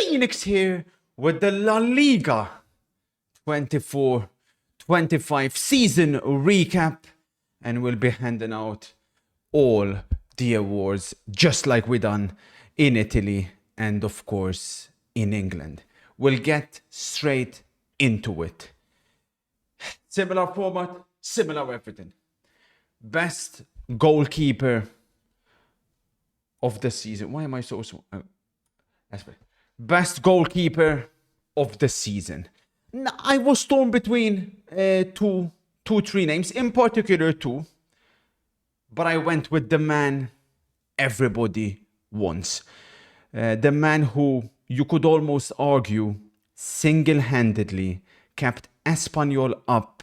Phoenix here with the La Liga 24-25 season recap, and we'll be handing out all the awards just like we done in Italy and of course in England. We'll get straight into it. Similar format, similar everything. Best goalkeeper of the season. Why am I so best goalkeeper of the season. Now, I was torn between three names, in particular two, but I went with the man everybody wants. The man who you could almost argue single-handedly kept Espanyol up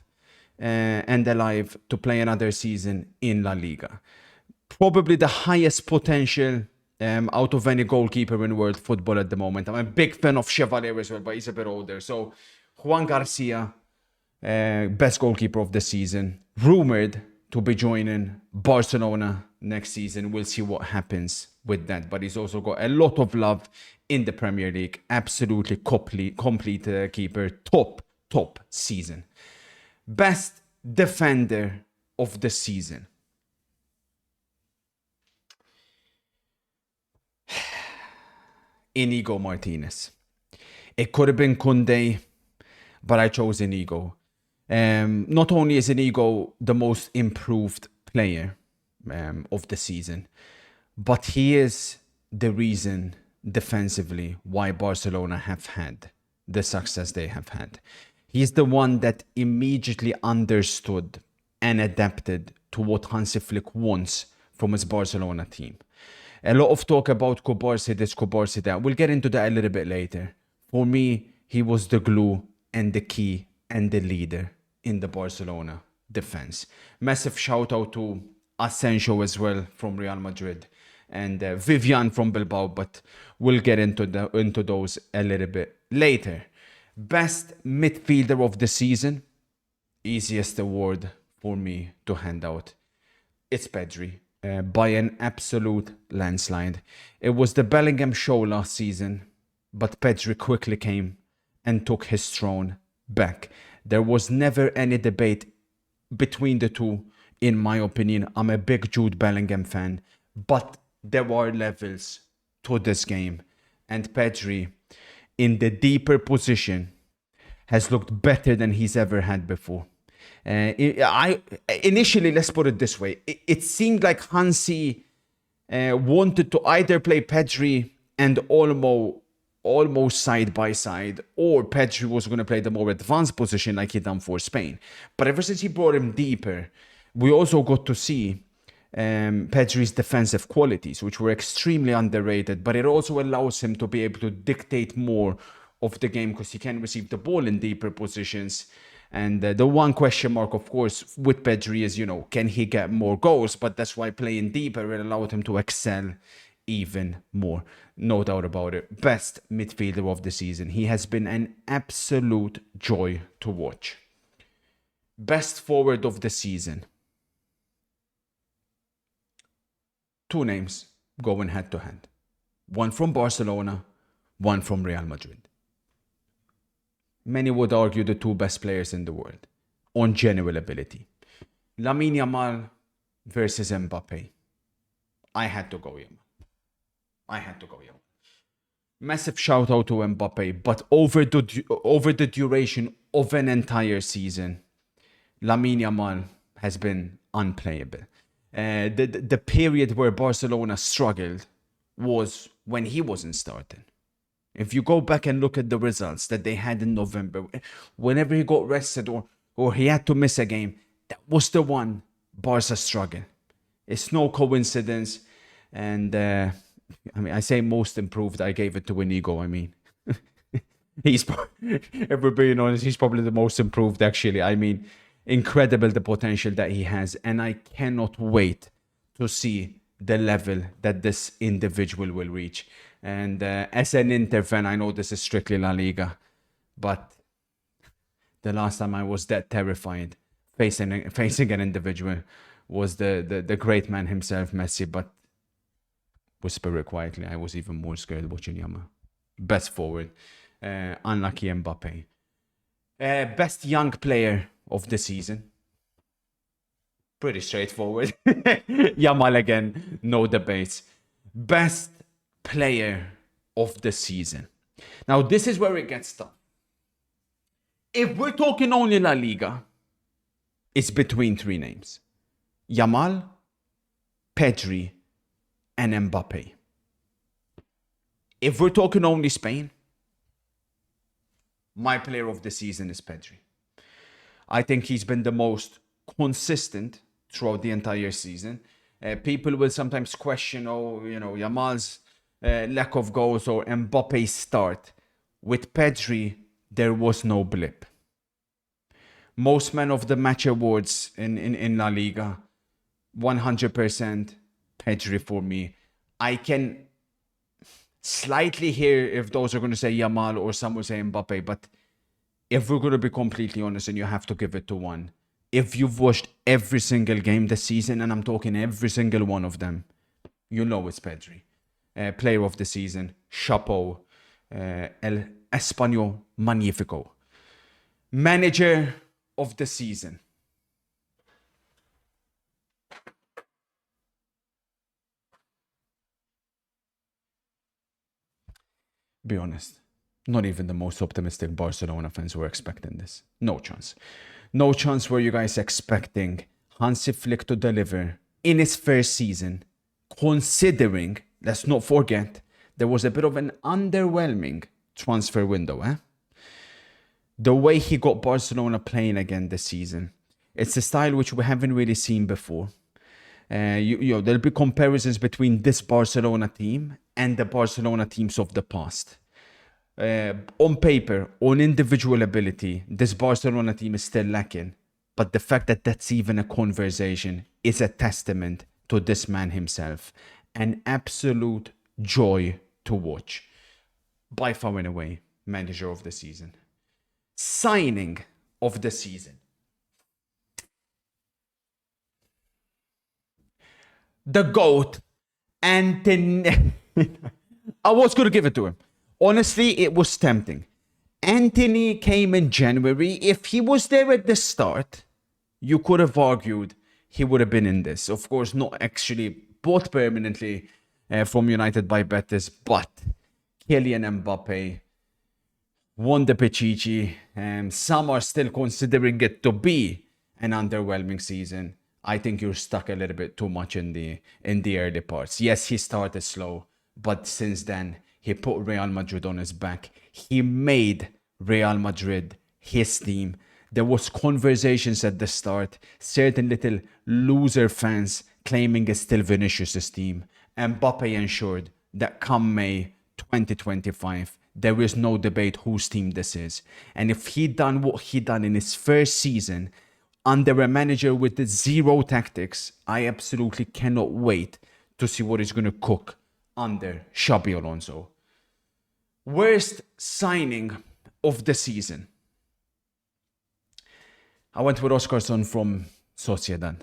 and alive to play another season in La Liga. Probably the highest potential out of any goalkeeper in world football at the moment. I'm a big fan of Chevalier as well, but he's a bit older. So Juan Garcia, best goalkeeper of the season, rumored to be joining Barcelona next season. We'll see what happens with that. But he's also got a lot of love in the Premier League. Absolutely complete keeper. Top season. Best defender of the season. Inigo Martinez. It could have been Koundé, but I chose Inigo. Not only is Inigo the most improved player of the season, but he is the reason defensively why Barcelona have had the success they have had. He's the one that immediately understood and adapted to what Hansi Flick wants from his Barcelona team. A lot of talk about Kubarsi this, Kubarsi that. We'll get into that a little bit later. For me, he was the glue and the key and the leader in the Barcelona defense. Massive shout out to Asensio as well from Real Madrid and Vivian from Bilbao, but we'll get into those a little bit later. Best midfielder of the season. Easiest award for me to hand out. It's Pedri. By an absolute landslide. It was the Bellingham show last season, but Pedri quickly came and took his throne back. There was never any debate between the two, in my opinion. I'm a big Jude Bellingham fan, but there are levels to this game. And Pedri, in the deeper position, has looked better than he's ever had before. Initially, let's put it this way, it seemed like Hansi wanted to either play Pedri and Olmo side by side, or Pedri was going to play the more advanced position like he done for Spain. But ever since he brought him deeper, we also got to see Pedri's defensive qualities, which were extremely underrated, but it also allows him to be able to dictate more of the game because he can receive the ball in deeper positions. And the one question mark, of course, with Pedri is, can he get more goals? But that's why playing deeper will allow him to excel even more. No doubt about it. Best midfielder of the season. He has been an absolute joy to watch. Best forward of the season. Two names going head to hand. One from Barcelona, one from Real Madrid. Many would argue the two best players in the world on general ability. Lamine Yamal versus Mbappe. I had to go Yamal. Massive shout out to Mbappe, but over the duration of an entire season, Lamine Yamal has been unplayable. The period where Barcelona struggled was when he wasn't starting. If you go back and look at the results that they had in November, whenever he got rested or he had to miss a game, that was the one Barca struggled. It's no coincidence. And I say most improved, I gave it to Inigo. If we're being honest, he's probably the most improved actually. Incredible the potential that he has. And I cannot wait to see the level that this individual will reach. And as an Inter fan, I know this is strictly La Liga, but the last time I was that terrified facing an individual was the great man himself, Messi. But whisper it quietly, I was even more scared watching Yamal. Best forward. Unlucky Mbappe. Best young player of the season. Pretty straightforward. Yamal again, no debates. Best player of the season. Now, this is where it gets tough. If we're talking only La Liga, it's between three names: Yamal, Pedri, and Mbappe. If we're talking only Spain, my player of the season is Pedri. I think he's been the most consistent throughout the entire season. People will sometimes question, Yamal's lack of goals or Mbappe's start. With Pedri, there was no blip. Most man of the match awards in La Liga, 100% Pedri for me. I can slightly hear if those are going to say Yamal or some will say Mbappe, but if we're going to be completely honest, and you have to give it to one, if you've watched every single game this season, and I'm talking every single one of them, you know it's Pedri. Player of the season, chapeau, el Español magnifico. Manager of the season. Be honest, not even the most optimistic Barcelona fans were expecting this. No chance. No chance were you guys expecting Hansi Flick to deliver in his first season, considering, let's not forget, there was a bit of an underwhelming transfer window. The way he got Barcelona playing again this season, it's a style which we haven't really seen before. There'll be comparisons between this Barcelona team and the Barcelona teams of the past. On paper, on individual ability, this Barcelona team is still lacking. But the fact that that's even a conversation is a testament to this man himself. An absolute joy to watch. By far and away, manager of the season. Signing of the season. The GOAT, Anthony. I was going to give it to him. Honestly, it was tempting. Anthony came in January. If he was there at the start, you could have argued he would have been in this. Of course, not actually bought permanently from United by Betis, but Kylian Mbappe won the Pichichi. Some are still considering it to be an underwhelming season. I think you're stuck a little bit too much in the early parts. Yes, he started slow, but since then, he put Real Madrid on his back. He made Real Madrid his team. There was conversations at the start. Certain little loser fans claiming it's still Vinicius' team. Mbappe ensured that come May 2025, there is no debate whose team this is. And if he done what he done in his first season under a manager with the zero tactics, I absolutely cannot wait to see what he's going to cook under Xabi Alonso. Worst signing of the season. I went with Oscarson from Sociedad.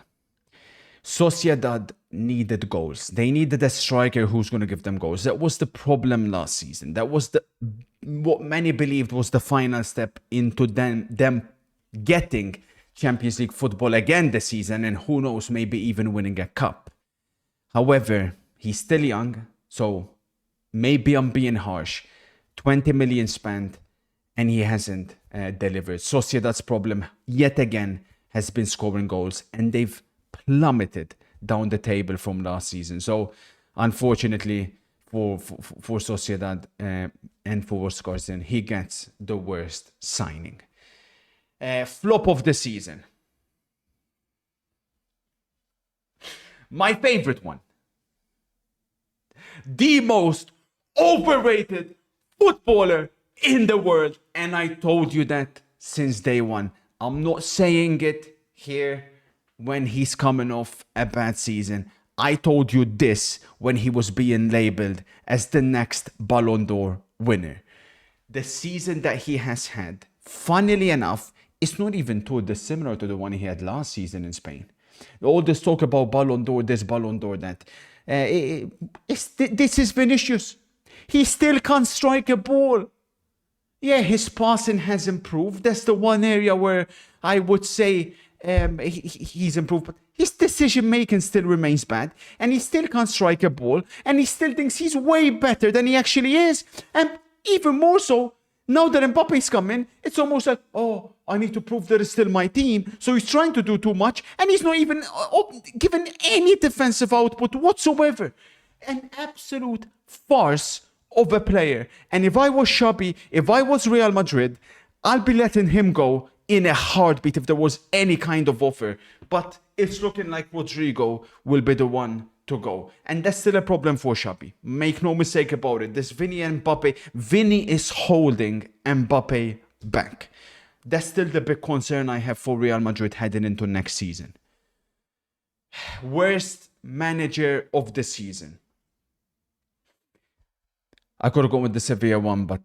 Sociedad needed goals. They needed a striker who's going to give them goals. That was the problem last season. That was what many believed was the final step into them getting Champions League football again this season, and who knows, maybe even winning a cup. However, he's still young, so maybe I'm being harsh. 20 million spent, and he hasn't delivered. Sociedad's problem, yet again, has been scoring goals, and they've plummeted down the table from last season. So, unfortunately, for Sociedad and for Oscarson, he gets the worst signing. Flop of the season. My favorite one. The most overrated footballer in the world. And I told you that since day one. I'm not saying it here when he's coming off a bad season. I told you this when he was being labeled as the next Ballon d'Or winner. The season that he has had, funnily enough, it's not even too dissimilar to the one he had last season in Spain. All this talk about Ballon d'Or, this Ballon d'Or, that. This is Vinicius. He still can't strike a ball. Yeah, his passing has improved. That's the one area where I would say he's improved. But his decision making still remains bad. And he still can't strike a ball. And he still thinks he's way better than he actually is. And even more so, now that Mbappe's coming, it's almost like, oh, I need to prove that it's still my team. So he's trying to do too much. And he's not even given any defensive output whatsoever. An absolute farce of a player. And if I was Xabi, if I was Real Madrid, I'll be letting him go in a heartbeat if there was any kind of offer. But it's looking like Rodrigo will be the one to go. And that's still a problem for Xabi. Make no mistake about it. This Vini and Mbappe, Vini is holding Mbappe back. That's still the big concern I have for Real Madrid heading into next season. Worst manager of the season. I could have gone with the Sevilla one, but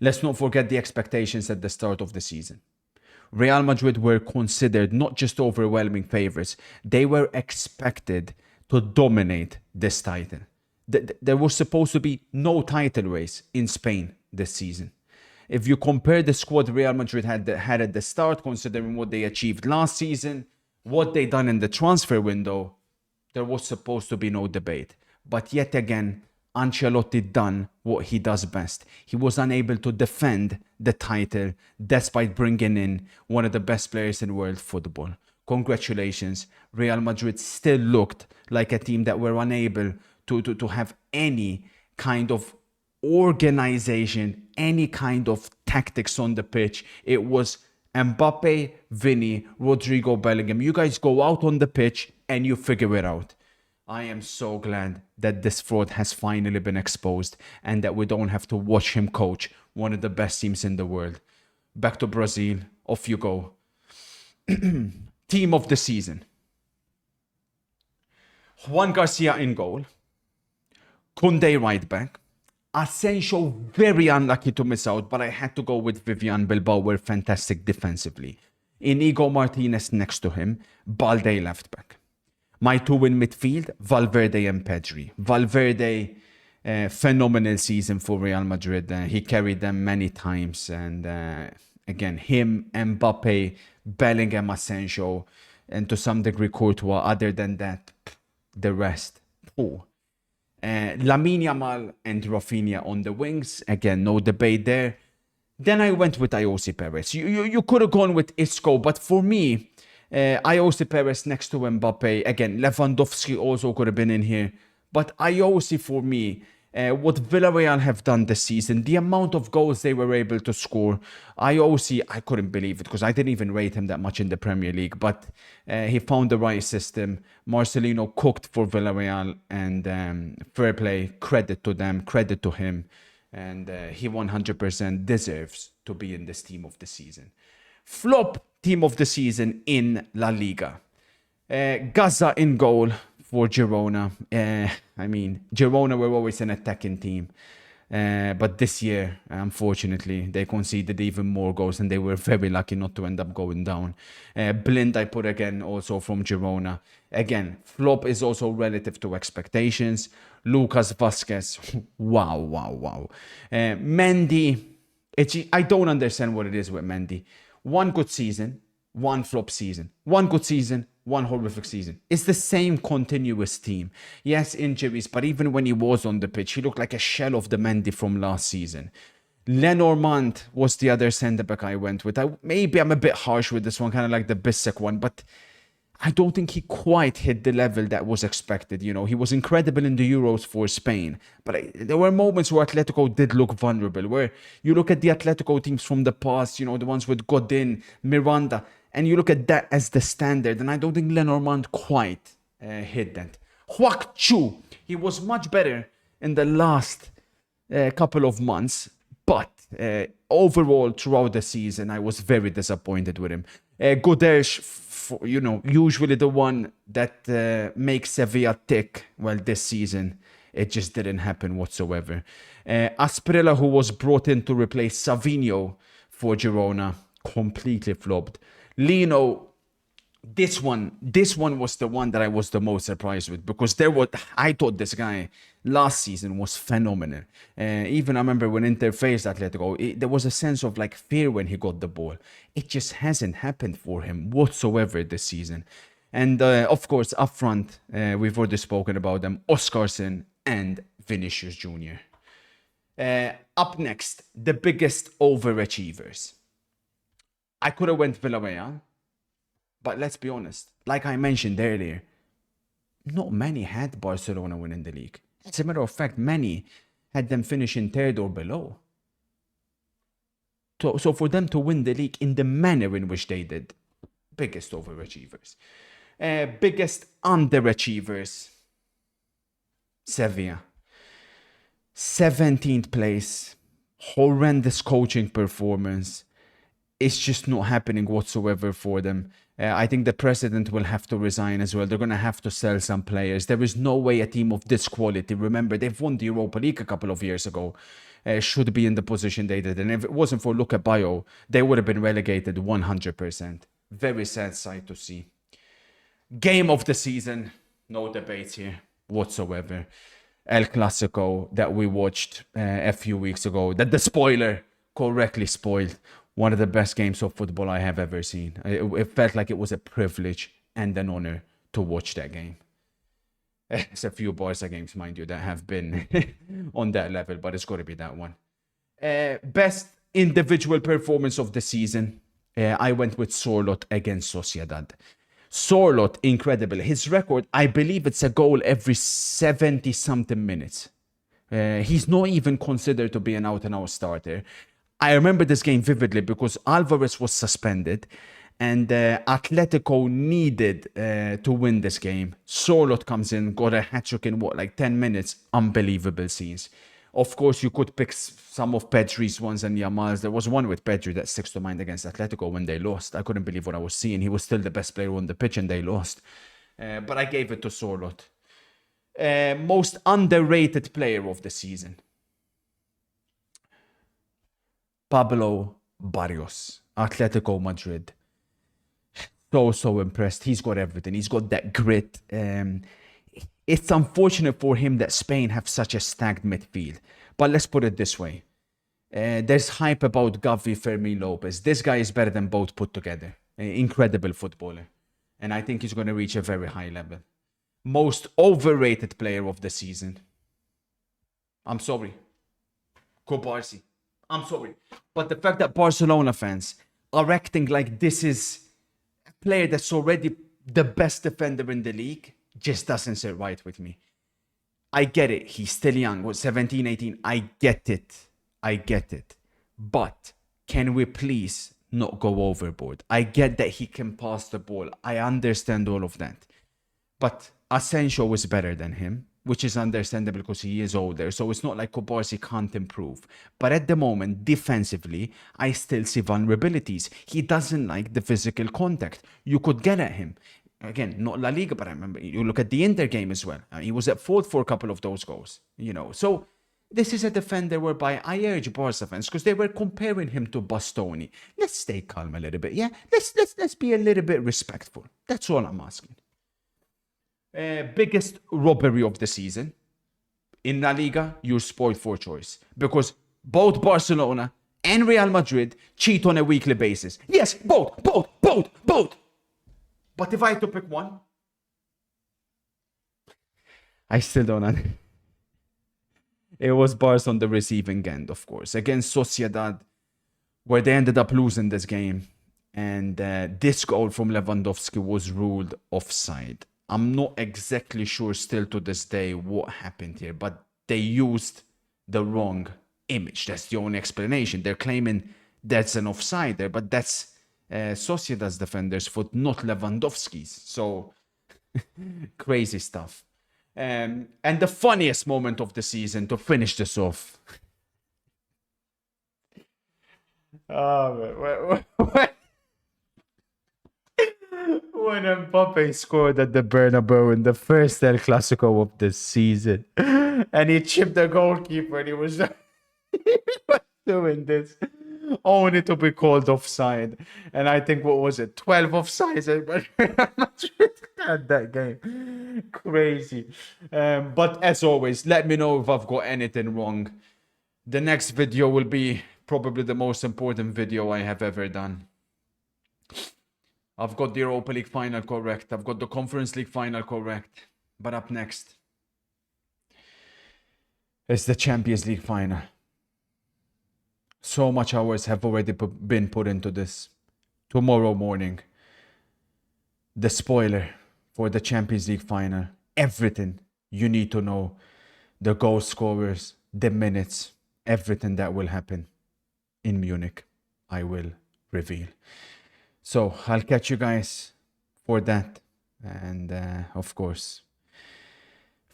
let's not forget the expectations at the start of the season. Real Madrid were considered not just overwhelming favorites, they were expected to dominate this title. There was supposed to be no title race in Spain this season. If you compare the squad Real Madrid had at the start, considering what they achieved last season, what they done in the transfer window, there was supposed to be no debate. But yet again, Ancelotti done what he does best. He was unable to defend the title despite bringing in one of the best players in world football. Congratulations. Real Madrid still looked like a team that were unable to have any kind of organization, any kind of tactics on the pitch. It was Mbappe, Vini, Rodrigo, Bellingham. You guys go out on the pitch and you figure it out. I am so glad that this fraud has finally been exposed and that we don't have to watch him coach one of the best teams in the world. Back to Brazil. Off you go. Team of the season. Juan Garcia in goal. Koundé right back. Asensio very unlucky to miss out, but I had to go with Vivian Bilbao. Were fantastic defensively. Inigo Martinez next to him. Balde left back. My two in midfield, Valverde and Pedri. Valverde, phenomenal season for Real Madrid. He carried them many times. And again, him, Mbappe, Bellingham, Asensio, and to some degree Courtois. Other than that, the rest. Lamine Yamal and Rafinha on the wings. Again, no debate there. Then I went with Ayosi Perez. You could have gone with Isco, but for me, Ayosi Perez next to Mbappe. Again, Lewandowski also could have been in here. But Ayosi for me, what Villarreal have done this season, the amount of goals they were able to score, Ayosi, I couldn't believe it because I didn't even rate him that much in the Premier League. But he found the right system. Marcelino cooked for Villarreal and fair play, credit to them, credit to him. And he 100% deserves to be in this team of the season. Flop team of the season in La Liga. Gaza in goal for Girona. Girona were always an attacking team. But this year, unfortunately, they conceded even more goals and they were very lucky not to end up going down. Blind I put again also from Girona. Again, flop is also relative to expectations. Lucas Vasquez, wow. Mendy, I don't understand what it is with Mendy. One good season, one flop season. One good season, one horrific season. It's the same continuous team. Yes, injuries, but even when he was on the pitch, he looked like a shell of the Mendy from last season. Lenormand was the other centre-back I went with. Maybe I'm a bit harsh with this one, kind of like the Bissek one, but I don't think he quite hit the level that was expected. You know, he was incredible in the Euros for Spain, but there were moments where Atletico did look vulnerable, where you look at the Atletico teams from the past, you know, the ones with Godin, Miranda, and you look at that as the standard, and I don't think Lenormand quite hit that. Huak Chu, he was much better in the last couple of months, but overall throughout the season, I was very disappointed with him. Godesh, usually the one that makes Sevilla tick. Well, this season, it just didn't happen whatsoever. Asprilla, who was brought in to replace Savinho for Girona, completely flopped. Lino, This one was the one that I was the most surprised with, because I thought this guy last season was phenomenal. Even I remember when Inter faced Atletico, there was a sense of like fear when he got the ball. It just hasn't happened for him whatsoever this season. And of course, up front, we've already spoken about them: Oscarson and Vinicius Jr. Up next, the biggest overachievers. I could have went Villarreal, but let's be honest, like I mentioned earlier, not many had Barcelona winning the league. As a matter of fact, many had them finishing third or below. So for them to win the league in the manner in which they did, biggest overachievers. Biggest underachievers, Sevilla. 17th place, horrendous coaching performance. It's just not happening whatsoever for them. I think the president will have to resign as well. They're going to have to sell some players. There is no way a team of this quality, remember, they've won the Europa League a couple of years ago, should be in the position they did. And if it wasn't for Luca Bayo, they would have been relegated 100%. Very sad sight to see. Game of the season, no debates here whatsoever. El Clasico that we watched a few weeks ago, that the spoiler correctly spoiled. One of the best games of football I have ever seen. It felt like it was a privilege and an honor to watch that game. There's a few Barca games, mind you, that have been on that level, but it's got to be that one. Best individual performance of the season, I went with Sorloth against Sociedad. Sorloth, incredible. His record, I believe it's a goal every 70-something minutes. He's not even considered to be an out-and-out starter. I remember this game vividly because Alvarez was suspended and Atletico needed to win this game. Sorloth comes in, got a hat-trick in 10 minutes. Unbelievable scenes. Of course, you could pick some of Pedri's ones and Yamal's. There was one with Pedri that sticks to mind against Atletico when they lost. I couldn't believe what I was seeing. He was still the best player on the pitch and they lost. But I gave it to Sorloth. Most underrated player of the season, Pablo Barrios, Atletico Madrid. So impressed. He's got everything. He's got that grit. It's unfortunate for him that Spain have such a stacked midfield. But let's put it this way. There's hype about Gavi, Fermin Lopez. This guy is better than both put together. Incredible footballer. And I think he's going to reach a very high level. Most overrated player of the season. I'm sorry. Kubarsi. I'm sorry. But the fact that Barcelona fans are acting like this is a player that's already the best defender in the league just doesn't sit right with me. I get it. He's still young. What, 17, 18? I get it. But can we please not go overboard? I get that he can pass the ball. I understand all of that. But Asensio is better than him, which is understandable because he is older. So it's not like Kubarsi can't improve. But at the moment, defensively, I still see vulnerabilities. He doesn't like the physical contact. You could get at him. Again, not La Liga, but I remember you look at the Inter game as well. He was at fault for a couple of those goals, So this is a defender whereby I urge Barca fans, because they were comparing him to Bastoni. Let's stay calm a little bit, yeah? Let's be a little bit respectful. That's all I'm asking. Biggest robbery of the season. In La Liga, you're spoiled for choice. Because both Barcelona and Real Madrid cheat on a weekly basis. Yes, both. But if I had to pick one, I still don't know. It was Barca on the receiving end, of course, against Sociedad, where they ended up losing this game. And this goal from Lewandowski was ruled offside. I'm not exactly sure still to this day what happened here, but they used the wrong image. That's the only explanation. They're claiming that's an offside there, but that's Sociedad's defender's foot, not Lewandowski's. So, crazy stuff. And the funniest moment of the season to finish this off. When Mbappe scored at the Bernabeu in the first El Clasico of the season, and he chipped the goalkeeper, and he was doing this. only to be called offside. And I think, what was it, 12 offsides at that game. Crazy. But as always, let me know if I've got anything wrong. The next video will be probably the most important video I have ever done. I've got the Europa League final correct. I've got the Conference League final correct. But up next is the Champions League final. So much hours have already been put into this. Tomorrow morning, the spoiler for the Champions League final. Everything you need to know. The goal scorers, the minutes, everything that will happen in Munich, I will reveal. So I'll catch you guys for that. And of course,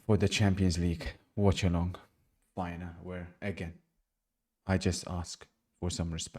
for the Champions League watch along final, where again, I just ask for some respect.